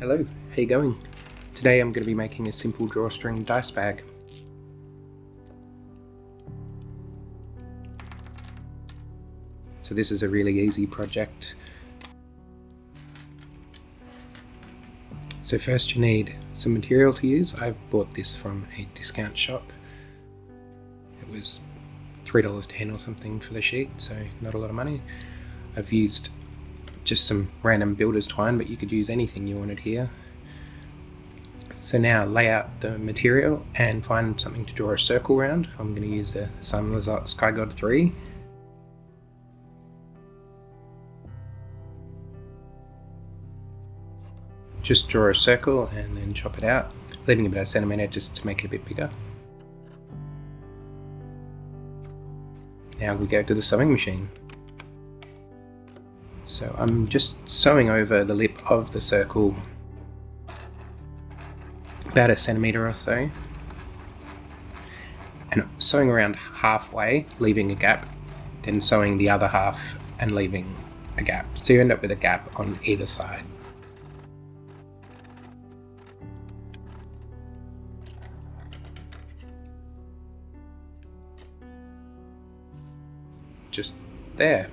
Hello, how you going? Today I'm going to be making a simple drawstring dice bag. So this is a really easy project. So first you need some material to use. I bought this from a discount shop. It was $3.10 or something for the sheet, so not a lot of money. I've used just some random builder's twine, but you could use anything you wanted here. So now lay out the material and find something to draw a circle around. I'm going to use the Simon Lizotte Sky God 3. Just draw a circle and then chop it out, leaving about a centimetre just to make it a bit bigger. Now we go to the sewing machine. So I'm just sewing over the lip of the circle about a centimetre or so, and sewing around halfway, leaving a gap, then sewing the other half and leaving a gap. So you end up with a gap on either side. Just there.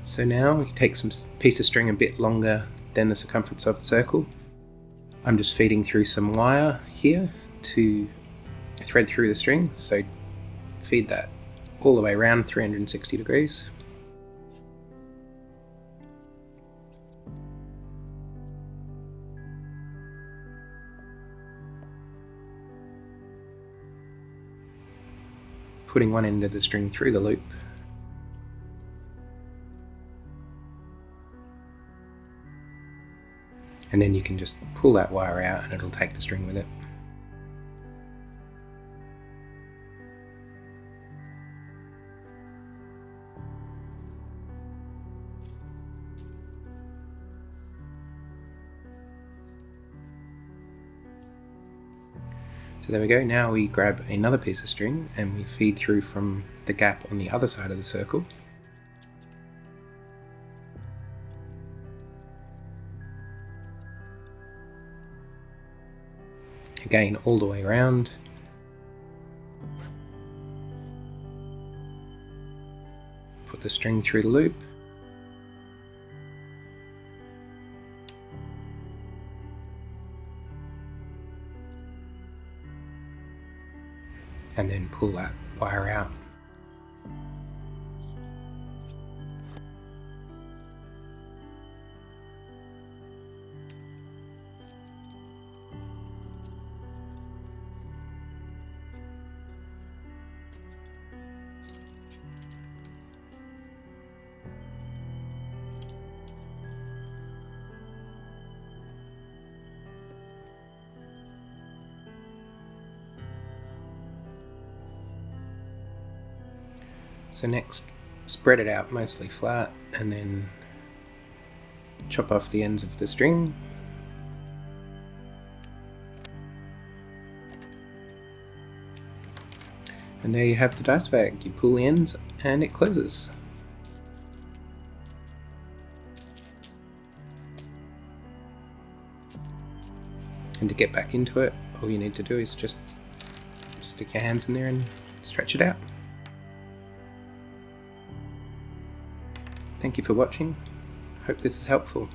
So now you take some piece of string a bit longer than the circumference of the circle. I'm just feeding through some wire here to thread through the string, so feed that all the way around 360 degrees. Putting one end of the string through the loop. And then you can just pull that wire out and it'll take the string with it. So there we go. Now we grab another piece of string and we feed through from the gap on the other side of the circle. Again, all the way around. Put the string through the loop. And then pull that wire out. So next, spread it out mostly flat and then chop off the ends of the string. And there you have the dice bag. You pull the ends and it closes. And to get back into it, all you need to do is just stick your hands in there and stretch it out. Thank you for watching. Hope this is helpful.